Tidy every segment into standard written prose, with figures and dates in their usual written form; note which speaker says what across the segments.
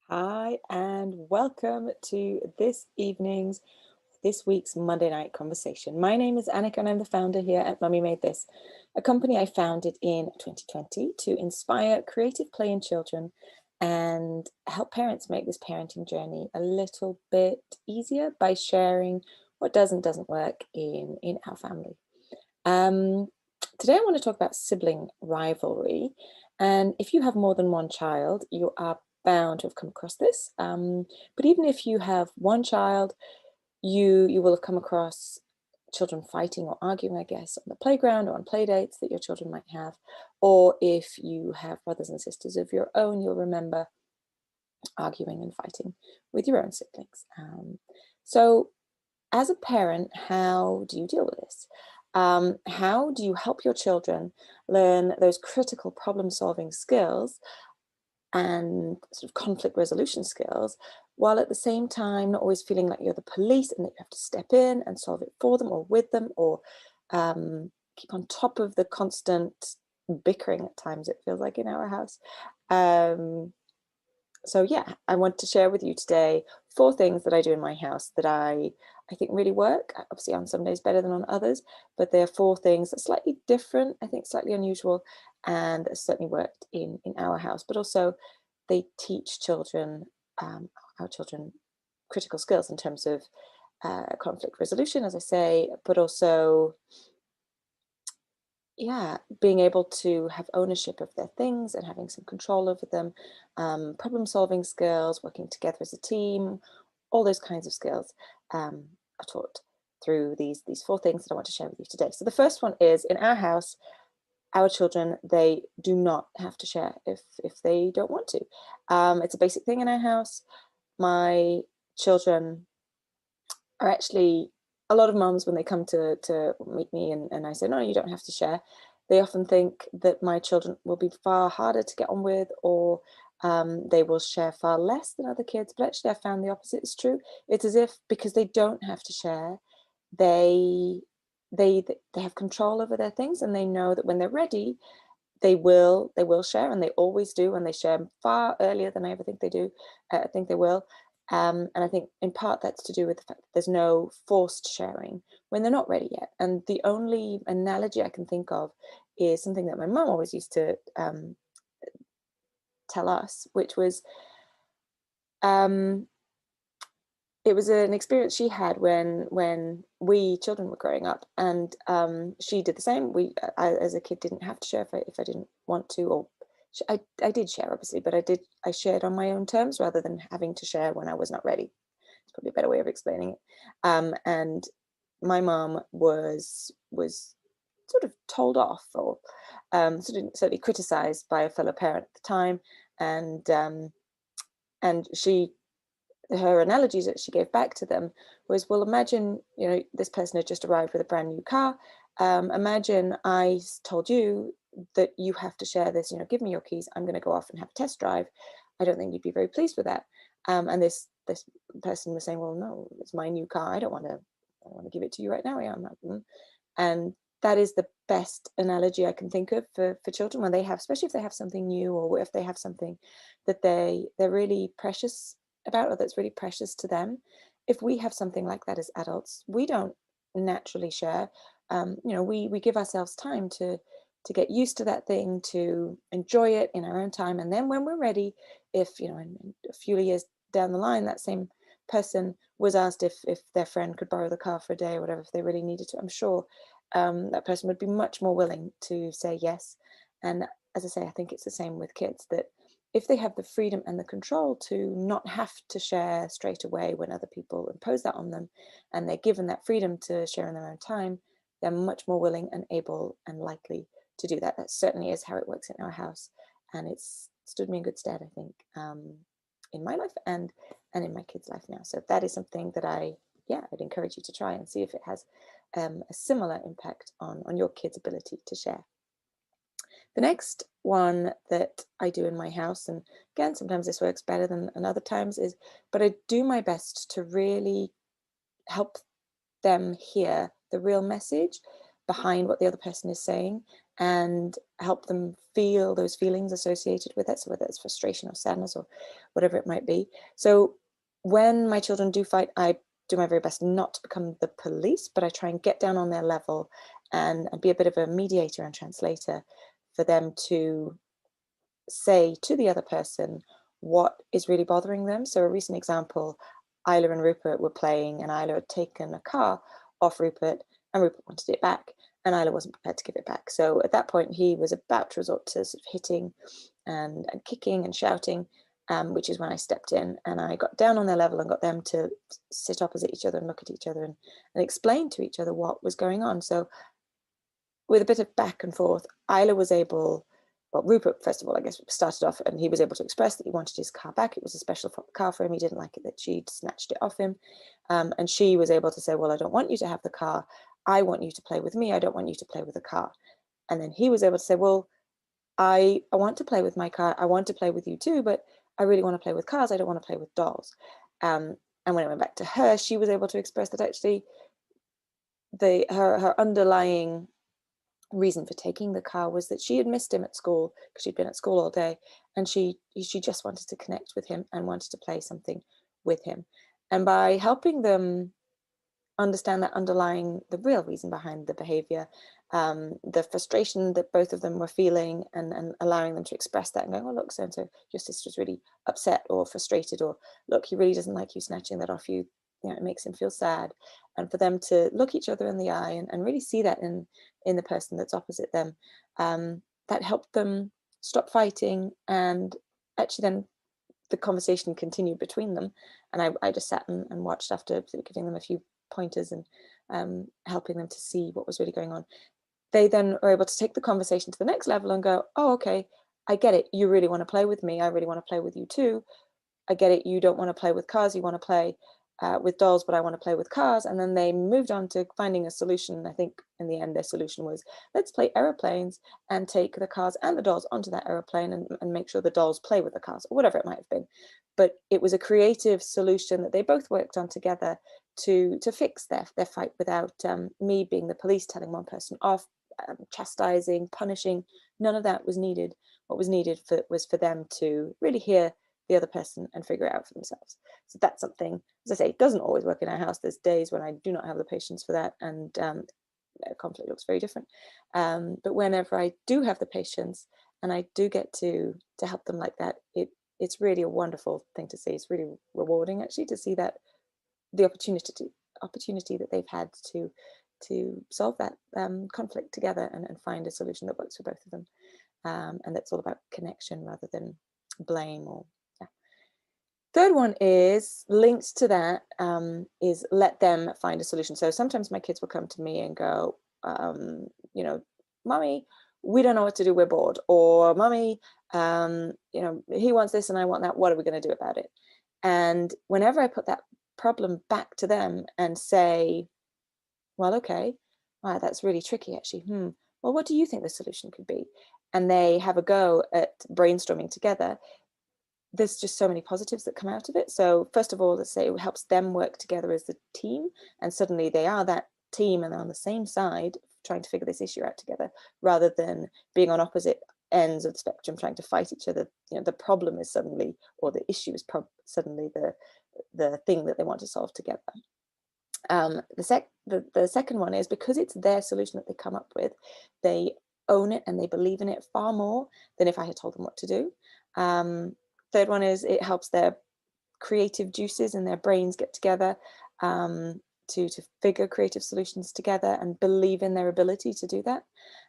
Speaker 1: Hi, and welcome to this week's Monday night conversation. My name is Annika, and I'm the founder here at Mummy Made This, a company I founded in 2020 to inspire creative play in children and help parents make this parenting journey a little bit easier by sharing what does and doesn't work in our family. Um, Today I want to talk about sibling rivalry. And if you have more than one child, you are bound to have come across this. But even if you have one child, you will have come across children fighting or arguing, I guess, on the playground or on play dates that your children might have. Or if you have brothers and sisters of your own, you'll remember arguing and fighting with your own siblings. So as a parent, how do you deal with this? How do you help your children learn those critical problem solving skills and sort of conflict resolution skills, while at the same time not always feeling like you're the police and that you have to step in and solve it for them or with them, or keep on top of the constant bickering at times, it feels like, in our house. So yeah, I want to share with you today 4 things that I do in my house that I think really work. Obviously, on some days better than on others, but they're 4 things that are slightly different, I think slightly unusual, and that certainly worked in our house. But also, they teach our children, critical skills in terms of conflict resolution, as I say, but also, yeah, being able to have ownership of their things and having some control over them, problem solving skills, working together as a team, all those kinds of skills are taught through these 4 things that I want to share with you today. So the first one is, in our house, our children, they do not have to share if they don't want to. It's a basic thing in our house. My children are actually, a lot of moms, when they come to meet me and I say, no, you don't have to share, they often think that my children will be far harder to get on with, or they will share far less than other kids. But actually, I found the opposite is true. It's as if, because they don't have to share, they they have control over their things, and they know that when they're ready, they will share, and they always do, and they share far earlier than I ever think they do. I think they will. And I think in part that's to do with the fact that there's no forced sharing when they're not ready yet. And the only analogy I can think of is something that my mum always used to tell us, which was um, it was an experience she had when we children were growing up, and she did the same. I, as a kid, didn't have to share if I didn't want to, or I did share, obviously, but I shared on my own terms rather than having to share when I was not ready. It's probably a better way of explaining it. And my mom was sort of told off, or certainly criticized by a fellow parent at the time, and she, her analogies that she gave back to them was, well, imagine, this person had just arrived with a brand new car. Imagine I told you that you have to share this, give me your keys, I'm going to go off and have a test drive. I don't think you'd be very pleased with that. And this person was saying, well, no, it's my new car, I don't want to give it to you right now. Yeah, I'm not. And that is the best analogy I can think of for children, when they have, especially if they have something new, or if they have something that they're really precious about, or that's really precious to them. If we have something like that as adults, we don't naturally share. We give ourselves time to get used to that thing, to enjoy it in our own time, and then when we're ready, if in a few years down the line, that same person was asked if their friend could borrow the car for a day or whatever, if they really needed to, I'm sure that person would be much more willing to say yes. And as I say, I think it's the same with kids, that if they have the freedom and the control to not have to share straight away when other people impose that on them, and they're given that freedom to share in their own time, they're much more willing and able and likely to do that. That certainly is how it works in our house, and it's stood me in good stead, I think, in my life and in my kids' life now. So that is something that I'd encourage you to try and see if it has a similar impact on your kids' ability to share. The next one that I do in my house, and again, sometimes this works better than other times, but I do my best to really help them hear the real message behind what the other person is saying. and help them feel those feelings associated with it. So whether it's frustration or sadness or whatever it might be. So when my children do fight, I do my very best not to become the police, but I try and get down on their level and be a bit of a mediator and translator for them to say to the other person what is really bothering them. So a recent example, Isla and Rupert were playing, and Isla had taken a car off Rupert, and Rupert wanted it back, and Isla wasn't prepared to give it back. So at that point, he was about to resort to sort of hitting and kicking and shouting, which is when I stepped in and I got down on their level and got them to sit opposite each other and look at each other and explain to each other what was going on. So with a bit of back and forth, Isla was able, well, Rupert, first of all, I guess, started off and he was able to express that he wanted his car back. It was a special car for him. He didn't like it that she'd snatched it off him. And she was able to say, well, I don't want you to have the car. I want you to play with me. I don't want you to play with the car. And then he was able to say, well, I want to play with my car. I want to play with you too, but I really want to play with cars. I don't want to play with dolls. And when it went back to her, she was able to express that actually her underlying reason for taking the car was that she had missed him at school because she'd been at school all day, and she just wanted to connect with him and wanted to play something with him. And by helping them understand that underlying, the real reason behind the behavior, the frustration that both of them were feeling, and allowing them to express that and going, oh, look, so-and-so, your sister's really upset or frustrated, or look, he really doesn't like you snatching that off you, it makes him feel sad. And for them to look each other in the eye and really see that in the person that's opposite them, that helped them stop fighting. And actually then the conversation continued between them, and I just sat and watched after, giving them a few pointers and helping them to see what was really going on. They then were able to take the conversation to the next level and go, oh, okay, I get it. You really want to play with me. I really want to play with you too. I get it. You don't want to play with cars. You want to play with dolls, but I want to play with cars. And then they moved on to finding a solution. I think in the end, their solution was, let's play aeroplanes and take the cars and the dolls onto that aeroplane and make sure the dolls play with the cars, or whatever it might have been. But it was a creative solution that they both worked on together to fix their fight without me being the police telling one person off, chastising, punishing. None of that was needed. What was needed was for them to really hear the other person and figure it out for themselves. So that's something, as I say, it doesn't always work in our house. There's days when I do not have the patience for that, and conflict looks very different. But whenever I do have the patience and I do get to help them like that, it's really a wonderful thing to see. It's really rewarding, actually, to see that the opportunity that they've had to solve that conflict together and find a solution that works for both of them. And that's all about connection rather than blame or Third one is linked to that, is let them find a solution. So sometimes my kids will come to me and go, Mommy, we don't know what to do, we're bored. Or Mommy, he wants this and I want that, what are we going to do about it? And whenever I put that problem back to them and say, well, okay, that's really tricky actually. Well, what do you think the solution could be? And they have a go at brainstorming together. There's just so many positives that come out of it. So first of all, let's say it helps them work together as a team, and suddenly they are that team and they're on the same side trying to figure this issue out together, rather than being on opposite ends of the spectrum trying to fight each other. The problem is suddenly, or the issue is suddenly the thing that they want to solve together. The second one is, because it's their solution that they come up with, they own it and they believe in it far more than if I had told them what to do. Third one is, it helps their creative juices in their brains get together to figure creative solutions together and believe in their ability to do that.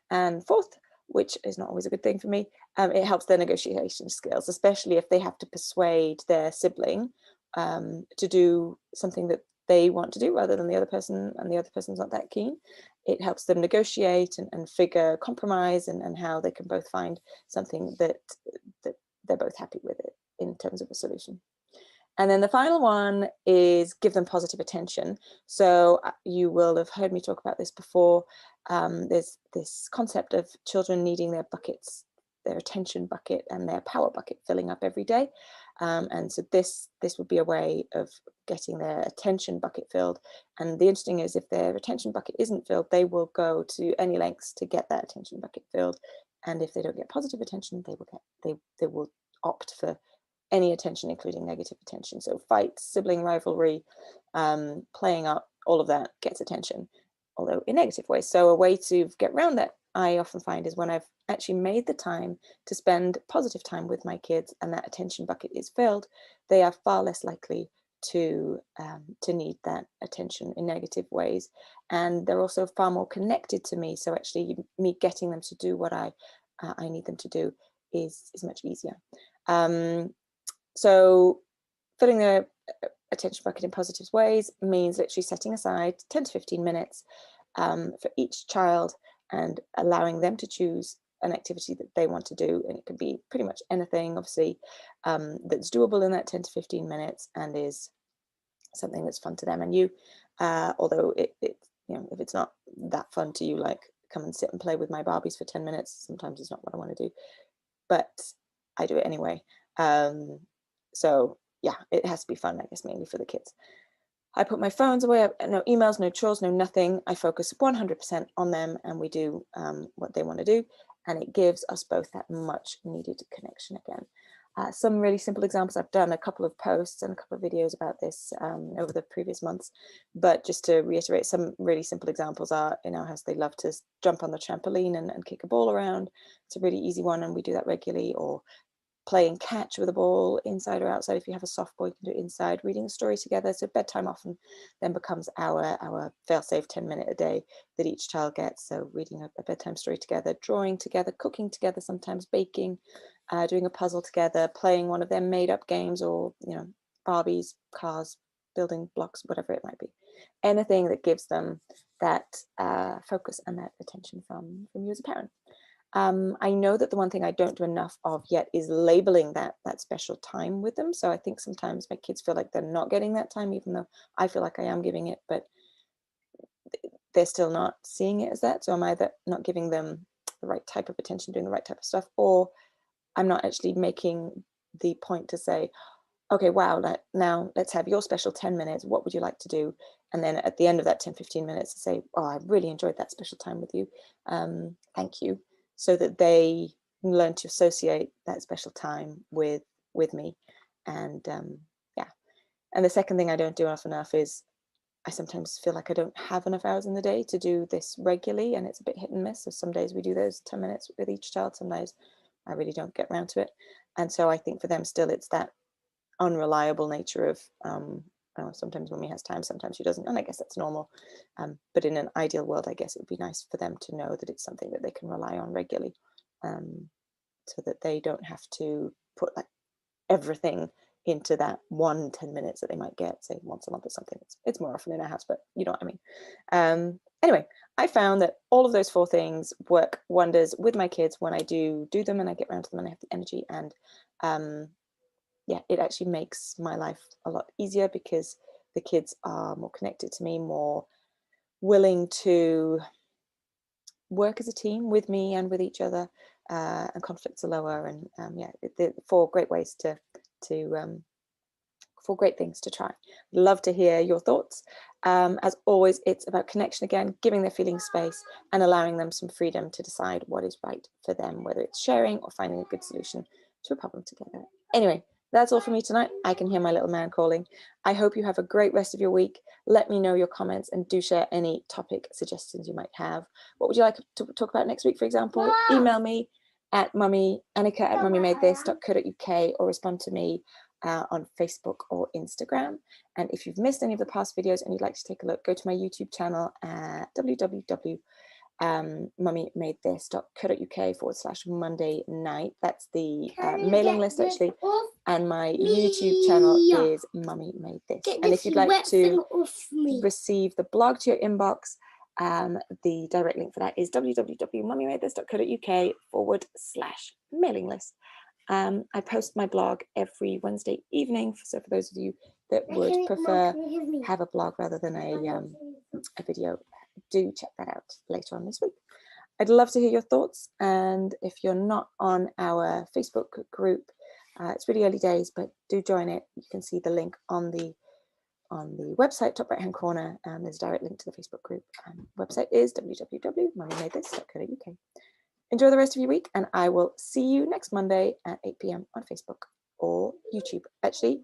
Speaker 1: And fourth, which is not always a good thing for me, it helps their negotiation skills, especially if they have to persuade their sibling to do something that they want to do rather than the other person, and the other person's not that keen. It helps them negotiate and figure compromise and how they can both find something that they're both happy with it in terms of a solution. And then the final one is give them positive attention. So you will have heard me talk about this before. There's this concept of children needing their buckets their attention bucket and their power bucket filling up every day. And so this would be a way of getting their attention bucket filled. And the interesting is, if their attention bucket isn't filled, they will go to any lengths to get that attention bucket filled. And if they don't get positive attention, they will opt for any attention, including negative attention. So fights, sibling rivalry, playing up, all of that gets attention, although in negative ways. So a way to get around that, I often find, is when I've actually made the time to spend positive time with my kids and that attention bucket is filled, they are far less likely to need that attention in negative ways. And they're also far more connected to me. So actually me getting them to do what I need them to do is much easier. So filling the attention bucket in positive ways means literally setting aside 10 to 15 minutes for each child and allowing them to choose an activity that they want to do. And it can be pretty much anything, obviously, that's doable in that 10 to 15 minutes and is something that's fun to them and you. Although it you know, if it's not that fun to you, like come and sit and play with my Barbies for 10 minutes, sometimes it's not what I want to do, but I do it anyway. So yeah, it has to be fun, I guess, mainly for the kids. I put my phones away, no emails, no chores, no nothing. I focus 100% on them and we do what they want to do. And it gives us both that much needed connection again. Some really simple examples. I've done a couple of posts and a couple of videos about this over the previous months, but just to reiterate, some really simple examples are, in our house, they love to jump on the trampoline and kick a ball around. It's a really easy one and we do that regularly. Or playing catch with a ball inside or outside. If you have a soft ball, you can do it inside. Reading a story together. So bedtime often then becomes our fail-safe 10-minute a day that each child gets. So reading a bedtime story together, drawing together, cooking together, sometimes baking, doing a puzzle together, playing one of their made-up games, or Barbies, cars, building blocks, whatever it might be. Anything that gives them that focus and that attention from you as a parent. I know that the one thing I don't do enough of yet is labeling that special time with them. So I think sometimes my kids feel like they're not getting that time, even though I feel like I am giving it, but they're still not seeing it as that. So I'm either not giving them the right type of attention, doing the right type of stuff, or I'm not actually making the point to say, okay, wow, now let's have your special 10 minutes. What would you like to do? And then at the end of that 10, 15 minutes, to say, oh, I really enjoyed that special time with you. Thank you. So that they learn to associate that special time with me. And yeah. And the second thing I don't do often enough is, I sometimes feel like I don't have enough hours in the day to do this regularly, and it's a bit hit and miss. So some days we do those 10 minutes with each child, some days I really don't get around to it. And so I think for them still, it's that unreliable nature of sometimes Mummy has time, sometimes she doesn't, and I guess that's normal. But in an ideal world, I guess it would be nice for them to know that it's something that they can rely on regularly, so that they don't have to put like everything into that 10 minutes that they might get, say, once a month or something. It's more often in our house, but you know what I mean. Anyway, I found that all of those 4 things work wonders with my kids when I do them and I get around to them and I have the energy. And yeah, it actually makes my life a lot easier because the kids are more connected to me, more willing to work as a team with me and with each other, and conflicts are lower. And yeah, 4 great ways to 4 great things to try. Love to hear your thoughts. As always, it's about connection again, giving their feelings space and allowing them some freedom to decide what is right for them, whether it's sharing or finding a good solution to a problem together. Anyway, that's all for me tonight. I can hear my little man calling. I hope you have a great rest of your week. Let me know your comments and do share any topic suggestions you might have. What would you like to talk about next week, for example? Email me at annika@mummymadethis.co.uk or respond to me on Facebook or Instagram. And if you've missed any of the past videos and you'd like to take a look, go to my YouTube channel at www.mummymadethis.co.uk/Monday night. That's the mailing list actually. And my YouTube channel is Mummy Made This. And if you'd like to receive the blog to your inbox, the direct link for that is www.mummymadethis.co.uk/mailing list. I post my blog every Wednesday evening. So for those of you that would prefer have a blog rather than a video, do check that out later on this week. I'd love to hear your thoughts. And if you're not on our Facebook group, it's really early days, but do join it. You can see the link on the website, top right hand corner. There's a direct link to the Facebook group. Website is www.mummymadethis.co.uk. Enjoy the rest of your week, and I will see you next Monday at 8 p.m. on Facebook or YouTube. Actually,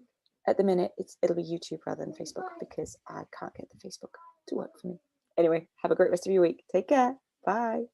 Speaker 1: at the minute, it'll be YouTube rather than Facebook because I can't get the Facebook to work for me. Anyway, have a great rest of your week. Take care. Bye.